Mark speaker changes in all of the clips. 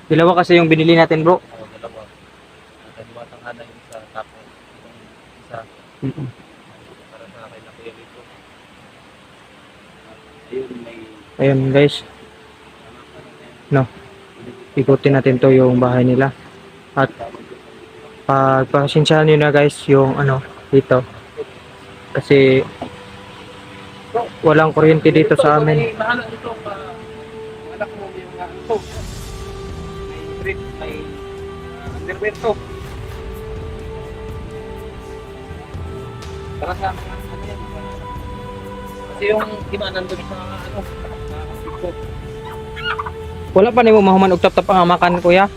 Speaker 1: Dalawa kasi yung binili natin, bro.
Speaker 2: Dalawa. Kaliwatang hana yung isa, tapos yung isa
Speaker 1: Mm.
Speaker 2: para sa akin na kuya dito. Ayun, may
Speaker 1: Ayun, guys. No, ikutin natin to yung bahay nila. At pagpasensyahan nyo na guys yung ano dito. Kasi walang kuryente dito sa amin.
Speaker 2: Mahala dito, anak mo yung ito. May brief, may underwear to. Para sa mga ano yan. Kasi yung iba nandun sa ano, sa
Speaker 1: Wala pa nimo mahuman og tap-tap ang amakan kuya.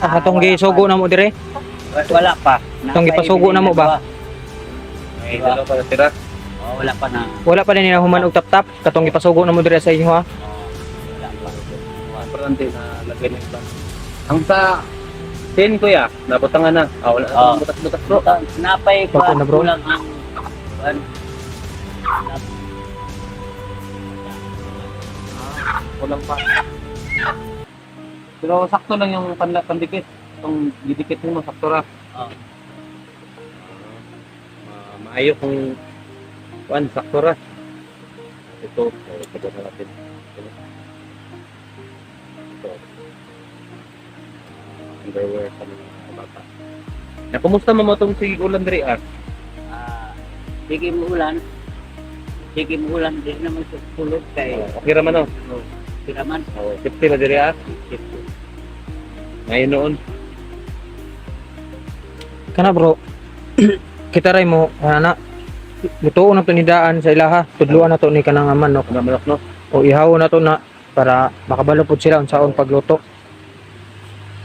Speaker 1: Atong gisugo na mo dire.
Speaker 3: Wala pa.
Speaker 1: Itong gipasugo na mo ba?
Speaker 2: may dalawa para tira.
Speaker 3: Oh, wala pa na.
Speaker 1: Wala pa din human og tap-tap. Katong gipasugo na mo dire sa inyo ha.
Speaker 3: Wala pa.
Speaker 2: Importante na lagay na iba. Ang sa 10 kuya, nabutangan na. Wala
Speaker 3: Oh.
Speaker 2: butas-butas bro.
Speaker 3: Napay
Speaker 1: Wala
Speaker 3: pa
Speaker 1: na, bro.
Speaker 3: kulang ang
Speaker 2: Kulang pa. Pero sakto lang yung pandikit. Itong didikit mo, sakto ra.
Speaker 3: Oh.
Speaker 2: Maayo kung kuan, sakto ra. Ito, ito na natin. Ito. Underwear sa mga bata. Na, kumusta mo itong si Ulan Dre
Speaker 3: Sige mo ulan. Sige mo ulan din naman sa sulod kay
Speaker 2: Okay raman o.
Speaker 3: Piraman.
Speaker 2: Safety na Dre Ngayon noon.
Speaker 1: Kana bro. Kita ray mo ana lutuon na to ni daan sa ilaha. Tudluan na to ni kanang manok.
Speaker 2: Ano manok no?
Speaker 1: O ihawon na to na para makabalo pud sila unsaon pagluto.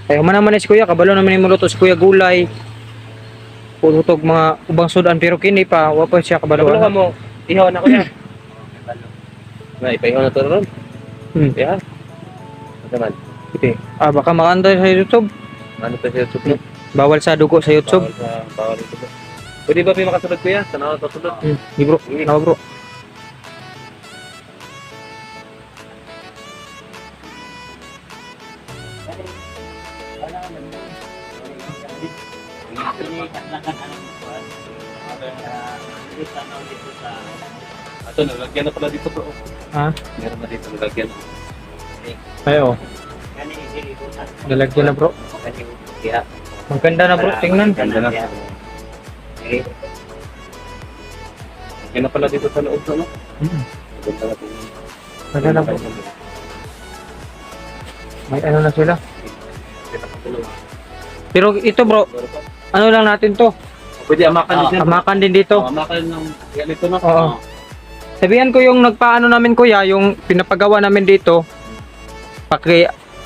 Speaker 1: Kaya human naman si kuya, kabalo naman ni luto si kuya gulay. Putog mga ubang sudan pero kini pa wa pa siya kabalo.
Speaker 2: Kabalo ka mo. Ihaw na ko yan. Na, ipahihaw na to ron. Yeah. Ano naman?
Speaker 1: Ite. Baka makanda sa YouTube.
Speaker 2: Ano to sa YouTube?
Speaker 1: Bawal sa dugo sa YouTube.
Speaker 2: Bawal ito. Pwede ba may makasunod kuya? Sana ako kasunod.
Speaker 1: Di bro. Nawa bro.
Speaker 2: Ito, nalagyan na pala dito bro.
Speaker 1: Ha?
Speaker 2: Meron na dito nalagyan.
Speaker 1: Ayo. Lalagyan na bro. Maganda na bro, tingnan.
Speaker 2: Ganda na. Lagyan na pala dito sa loob no? Ganda na ito.
Speaker 1: Maganda na bro. May ano na sila. Pero ito bro, ano lang natin to.
Speaker 2: Pwede amakan din.
Speaker 1: Amakan din dito.
Speaker 2: Amakan ng ganito no?
Speaker 1: Oo. Sabihan ko yung nagpaano namin kuya, yung pinapagawa namin dito.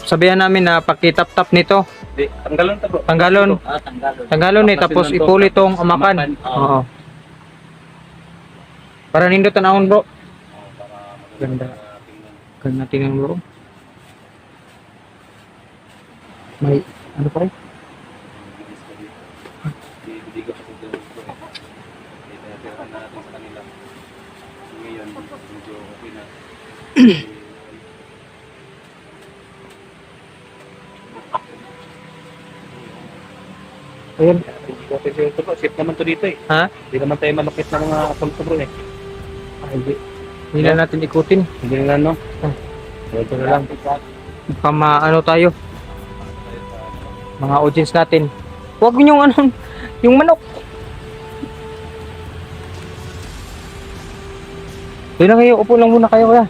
Speaker 1: Sabihan namin na pakitap-tap nito.
Speaker 2: Di, tanggalon to bro.
Speaker 1: Tanggalon.
Speaker 3: Tanggalon.
Speaker 1: Tanggalon eh, tapos
Speaker 2: Tapusin lang to.
Speaker 1: ipulit tong amakan. Oo. Para nindot tanahon bro. Ganda. Ganda tingnan bro. May ano pa rin?
Speaker 2: Hindi ko kasi doon bro. Tinatira natin sa kanila. Ngayon, medyo okay na.
Speaker 1: Ayun.
Speaker 2: Hindi ko kasi ito bro. Safe naman to dito eh.
Speaker 1: Ha?
Speaker 2: Hindi naman tayo malapit na mga assault bro eh.
Speaker 1: Hindi. Hindi na natin ikutin.
Speaker 2: Hindi na no? Ito na lang.
Speaker 1: Baka maano tayo. Mga audience natin. Huwag yung ano, yung manok. Doon na kayo, upo lang muna kayo kuya.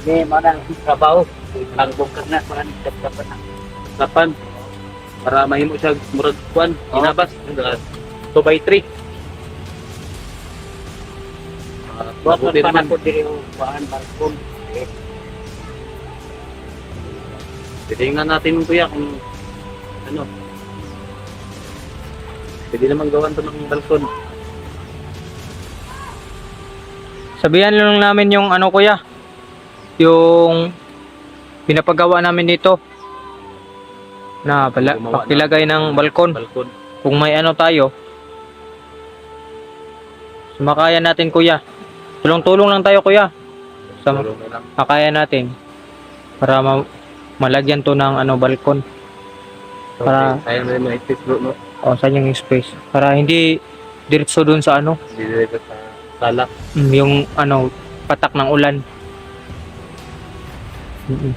Speaker 3: Hindi, marang trabaho. Ang bukag na, marang taptapan na.
Speaker 2: Lapan. Para mahimo siya murag kuan, inabas. 2x3.
Speaker 3: Buat
Speaker 2: Mabuti
Speaker 3: pa
Speaker 2: naman.
Speaker 3: na po diri yung bahan balkon.
Speaker 2: Titingnan natin kuya kung ano. Pwede naman gawan to ng balkon.
Speaker 1: Sabihan lang namin yung ano kuya, yung pinapagawa namin dito na pakilagay ng balkon.
Speaker 2: Balkon.
Speaker 1: Kung may ano tayo, sumakayan natin kuya. Tulong-tulong lang tayo kuya.
Speaker 2: Tulong na lang.
Speaker 1: Makaya natin para malagyan to ng ano balkon para
Speaker 2: Sayang na yung mga itis bro, no?
Speaker 1: sa yung space para hindi diretso doon sa ano
Speaker 2: Hindi dito sa sala.
Speaker 1: yung ano patak ng ulan. Mm.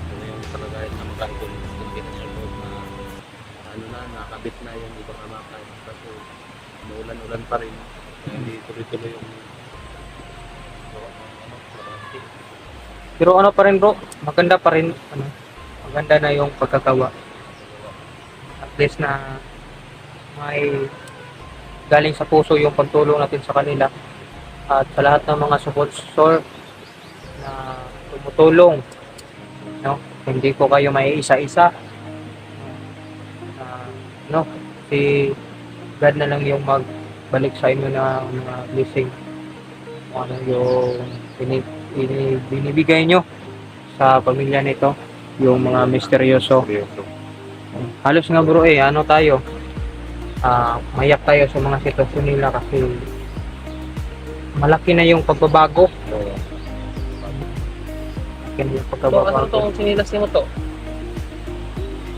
Speaker 2: Ano yung kalagayan na magkakita yung pinag-support na ano na, nakabit na yung ibang amakan. Kasi umuulan-ulan pa rin. Kaya hindi tuloy-tuloy yung warranty.
Speaker 1: Pero ano pa rin bro, maganda pa rin ano, maganda na yung pagkagawa. At least na may galing sa puso yung pagtulong natin sa kanila at sa lahat ng mga sponsor na tumutulong, no? Hindi ko kayo may isa-isa. No, si God na lang yung magbalik sa inyo ng mga blessing. Kung ano yung binibigay nyo sa pamilya nito, yung mga misteryoso.
Speaker 2: Seryoso.
Speaker 1: Halos nga bro ano tayo, mayak tayo sa mga sitwasyon nila kasi malaki na yung pagbabago. Malaki na yung
Speaker 2: So, ano
Speaker 1: pagbabago.
Speaker 2: itong sinilas mo to?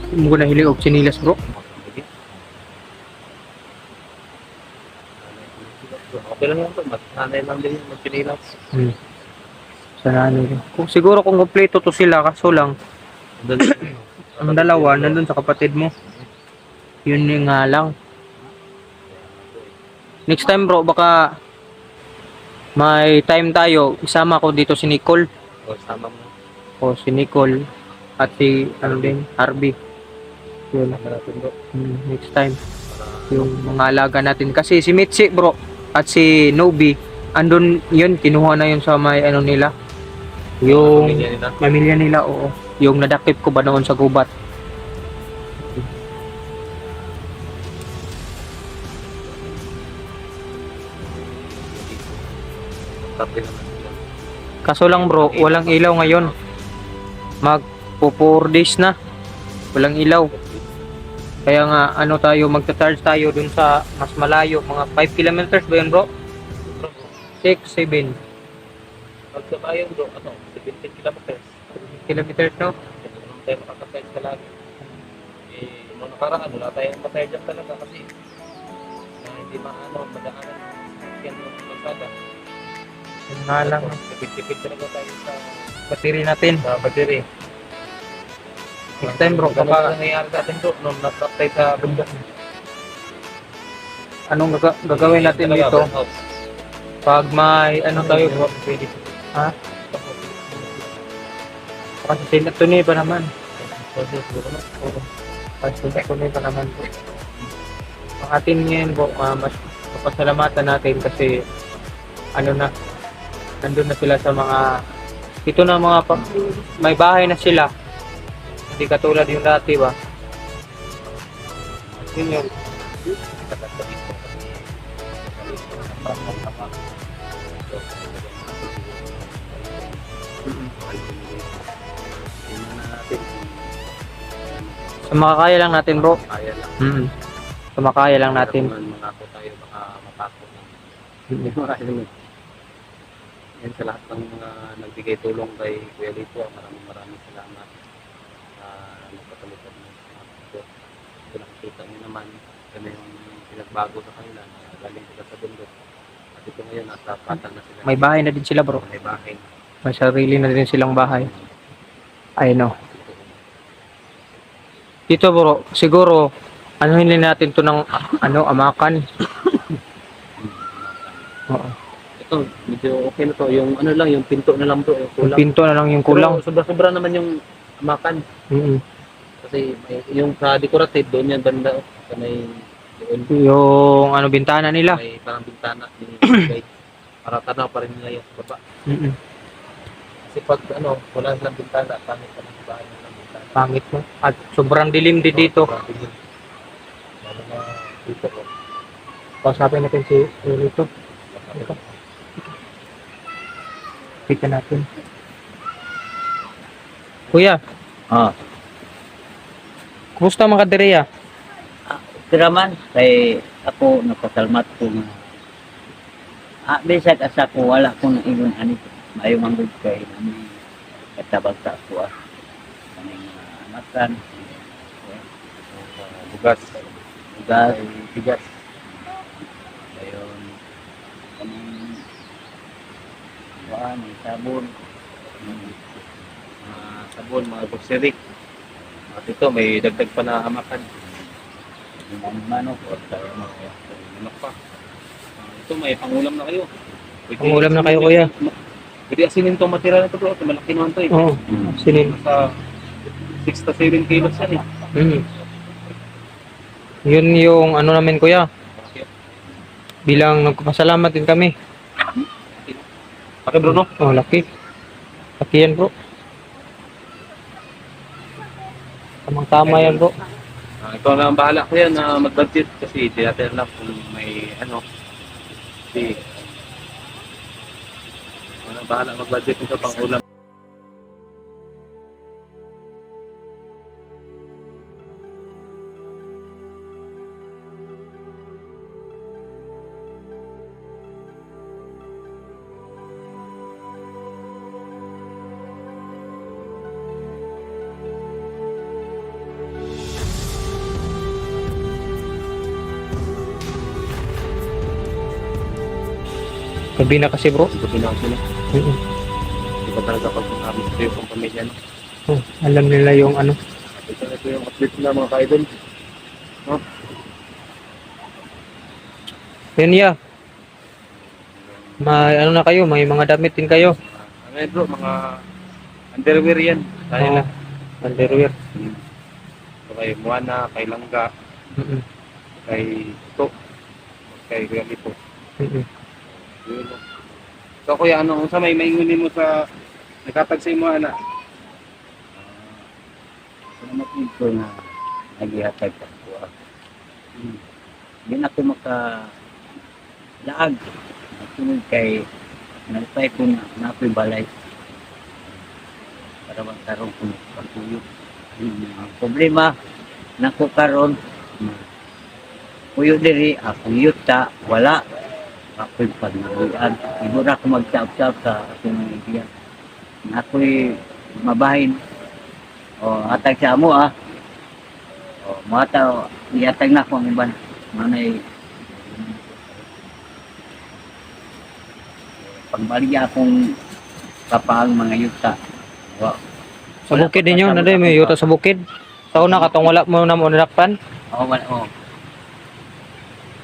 Speaker 1: Hindi ko nahilig og sinilas bro.
Speaker 2: Okay lang yan to. Sanay lang din yung mag-sinilas.
Speaker 1: Sana ano yun. Kung siguro kung kompleto to sila kaso lang ang dalawa nandun sa kapatid mo. Yun yung nga lang. Next time bro baka may time tayo isama ko dito si Nicole
Speaker 2: O, sama mo.
Speaker 1: o si Nicole at si ano din Harvey. Yun.
Speaker 2: Sama natin bro.
Speaker 1: Next time
Speaker 2: Para
Speaker 1: yung mga alaga natin kasi si Mitzi bro at si Nobi andun yun kinuha na yun sa may ano nila yung
Speaker 2: pamilya nila.
Speaker 1: pamilya nila oo yung nadakip ko ba noon sa gubat.
Speaker 2: Tapi naman sila.
Speaker 1: Kaso lang bro walang ilaw ngayon magpo 4 days na walang ilaw kaya nga ano tayo magta-charge tayo dun sa mas malayo mga 5 kilometers ba yun bro 6, 7
Speaker 2: Pag sa bayan bro, 17 kilometers.
Speaker 1: kilometers no
Speaker 2: Anong tayo makakasayad ka lagi? Nung nakaraan, wala tayong masayad dyan talaga kasi hindi madaanan yan yung kalsada.
Speaker 1: yun nga lang
Speaker 2: Tipid-tipid talaga tayo sa
Speaker 1: battery natin
Speaker 2: battery.
Speaker 1: next time bro
Speaker 2: Ganun
Speaker 1: baka
Speaker 2: ang nangyayari sa atin bro, nung nap tayo sa bundok.
Speaker 1: anong gagawin natin
Speaker 2: Talaga,
Speaker 1: dito
Speaker 2: burnout.
Speaker 1: pag may ano tayo bro
Speaker 2: Pwede.
Speaker 1: ha kasi sinatuloy pa naman
Speaker 2: Pwede, siguro na.
Speaker 1: kasi sinatuloy pa naman po ang atin ngayon po mas papasalamatan natin kasi ano na nandun na sila sa mga ito na mga may bahay na sila hindi katulad yung dati ba yun yung sa makakaya lang natin bro
Speaker 2: Kaya lang.
Speaker 1: sa makakaya lang natin
Speaker 2: Mangako tayo, baka matakot na. Hindi mo kasi yan sa lahat ng mga nagbigay tulong kay Kuya Lito. Maraming salamat sa nagpatulipad ng mga ito. Ito nakikita niyo naman. Kami yung pinagbago sa kanila. Galing sila sa bundok. At ito ngayon, nasa patang na sila.
Speaker 1: may bahay na din sila bro
Speaker 2: May bahay.
Speaker 1: may sarili na din silang bahay I know dito bro siguro anuhin din natin to ng amakan oo
Speaker 2: Ito, medyo okay na to. Yung ano lang, yung pinto na lang bro. Yung
Speaker 1: yung
Speaker 2: kulang.
Speaker 1: pinto na lang yung kulang
Speaker 2: Pero sobra-sobra naman yung makan. Kasi yung sa decorative doon yan banda sa may doon
Speaker 1: yung bintana nila
Speaker 2: may parang bintana ni para tanaw pa rin nila yung baba. Kasi pag wala silang bintana, pangit pa ng bahay ng bintana.
Speaker 1: pangit mo at sobrang dilim din dito
Speaker 2: Lalo na dito ko.
Speaker 1: kausapin natin si Lito kita natin kuya kumusta mga kadereya
Speaker 3: Pero man, kay ako napasalmat ko nga. Bisag asa ko, wala ko na ingon ani. Mayo manggod kay nami. katabag sa ako kaming anakan,
Speaker 2: Bugas.
Speaker 3: ugas,
Speaker 2: Ay, bigas.
Speaker 3: ayun, kaming kuan, sabon,
Speaker 2: Sabon, mga grocery. At ito, may dagdag pa na hamakan.
Speaker 3: yung manok, o tayo mo.
Speaker 2: Ano pa? Ito, may pangulam na kayo.
Speaker 1: Pangulam na kayo, kuya.
Speaker 2: Pwede asinin itong matira na ito, bro. Ito, malaki naman ito eh.
Speaker 1: Oo, sinin.
Speaker 2: Nasa 6 to 7 kilos yan eh.
Speaker 1: Mm. Yun yung ano namin, kuya. Bilang nagpapasalamat din kami.
Speaker 2: Okay, bro, no?
Speaker 1: Oh, laki. Laki yan, bro. Tamang-tama yan, bro.
Speaker 2: Ikaw na ang bahala ko yan na mag-budget kasi di natin alam kung may ano. Kasi ikaw na ang bahala mag-budget nito pang ulam.
Speaker 1: Gabi na kasi, bro.
Speaker 2: Ito pinang sila.
Speaker 1: Mm.
Speaker 2: Di ba talaga pag sinabi sa iyo kung pamilya no?
Speaker 1: Oh, alam nila yung ano.
Speaker 2: Ito yung update na mga ka-idol. No?
Speaker 1: Yan, ya. May ano na kayo, may mga damit din kayo.
Speaker 2: Ngayon bro, mga underwear yan. Tayo
Speaker 1: Oo.
Speaker 2: lang.
Speaker 1: Underwear.
Speaker 2: So, kay Moana, kay Langga,
Speaker 1: Mm-mm.
Speaker 2: kay Ito, kay Galito.
Speaker 1: Mm-mm.
Speaker 2: Yun, no? So kuya, ano, sa may maingunin mo sa nagkatag sa imo ana?
Speaker 3: Salamat dito na naghihatag sa ako. Hindi na ako laag. Nasunod kay nalipay ko na ako'y balay. Para magkaroon ko ng pagtuyok. Ang problema, nako karon puyo diri, akong yuta, wala. Ako'y pagnaguan. Ibo na ako mag-tap-tap sa akong mga ako'y mabahin. O, atag sa amo O, mata, iatag na ako ang iban. Manay, pagbaligya akong kapaang mga yuta. O,
Speaker 1: Sa bukid ninyo, naday may yuta sa bukid. Sa una katong wala mo na mo nadakpan.
Speaker 3: wala, o.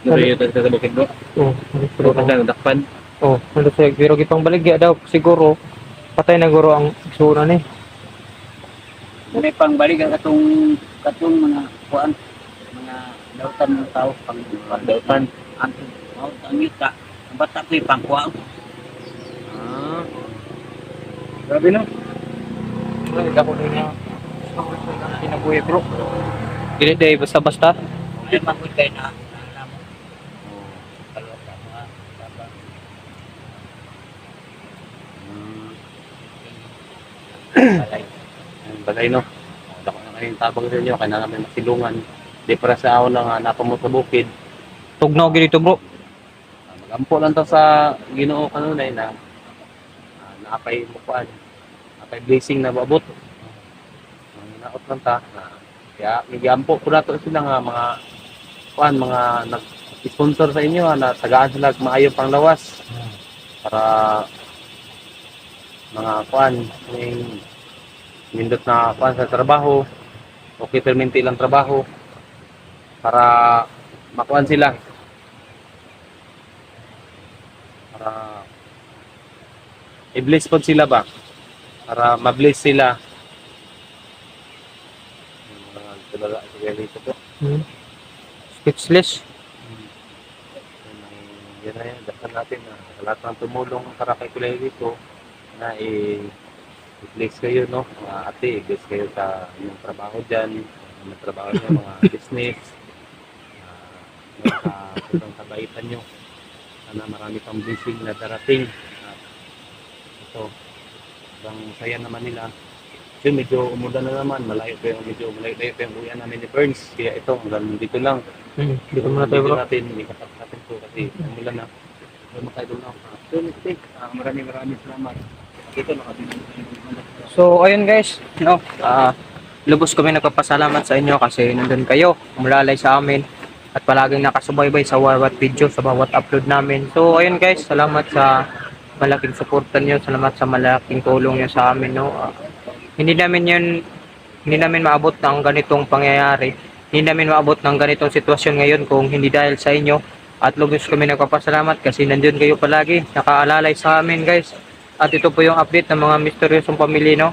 Speaker 2: Ano yung sa bukid bro?
Speaker 1: Oh,
Speaker 2: Pero kasi nadakpan.
Speaker 1: oh, ano sa pero gipang baligya daw siguro patay na guro ang suna ni.
Speaker 3: May pangbaligan katong mga kuan, mga dautan ng tao, pang-dautan. Ang yuta, ang bata ko'y pangkuang.
Speaker 2: Ah. Grabe no?
Speaker 1: Ay, dako din nga. Kinabuhi, bro. Dili day basta-basta.
Speaker 3: Ay, makoy kayo na alam mo. Kalota mo ha. Balay.
Speaker 2: Bagay no? Dako na kayong tabang sa inyo, kaya namin masilungan. Di para sa ako lang napamot sa bukid.
Speaker 1: Tugnaw gid dito, bro.
Speaker 2: Magampo lang to sa Ginoo kanunay na naapay mukuan. Naapay blessing na babot. Naot lang ta. Kaya migampo ko nato sila nga mga kuan, mga nag-sponsor sa inyo na tagaan sila maayong panglawas para mga kuan yung nindot na kuan sa trabaho okay perminti lang trabaho para makuan sila para i-bless po sila ba para ma-bless sila yung mga talaga siguro dito po.
Speaker 1: Speechless.
Speaker 2: Yan na yan, dasal natin na sa lahat ng tumulong para kay Kulay dito na i-bless kayo, no? Mga ate, i-bless kayo sa inyong trabaho dyan, mga trabaho nyo, mga business, sa sobrang kabaitan nyo. Sana marami pang blessing na darating. Ito, sobrang saya naman nila. Kasi medyo umulan na naman, medyo malayo pa yung uwian namin ni Burns. Kaya ito, hanggang dito lang.
Speaker 1: Dito muna tayo, bro.
Speaker 2: Hindi kapag natin po kasi umulan na. So, makaidol na ako. So, next week, maraming salamat. Dito, nakabili
Speaker 1: So, ayun guys, no, lubos kami nagpapasalamat sa inyo kasi nandun kayo, umulalay sa amin at palaging nakasubaybay sa bawat video, sa bawat upload namin. So, ayun guys, salamat sa malaking suporta nyo, salamat sa malaking tulong nyo sa amin, no. Hindi namin yun, hindi namin maabot ng ganitong pangyayari. Hindi namin maabot ng ganitong sitwasyon ngayon kung hindi dahil sa inyo. At lubos kami nagpapasalamat kasi nandun kayo palagi, nakaalalay sa amin guys. At ito po yung update ng mga misteryosong pamilya, no.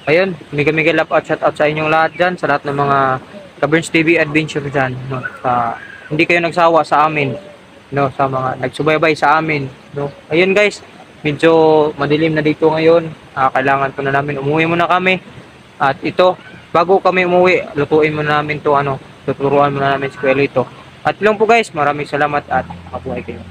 Speaker 1: Ayun, mega love at shout out sa inyong lahat dyan, sa lahat ng mga Kaburns TV Adventure dyan, no. Hindi kayo nagsawa sa amin, no, sa mga nagsubaybay sa amin, no. Ayun guys, medyo madilim na dito ngayon. Kailangan po na namin umuwi muna kami. At ito, bago kami umuwi, lutuin muna namin to, tuturuan muna namin si Kuya Lito. At yun lang po guys, maraming salamat at mabuhay kayo.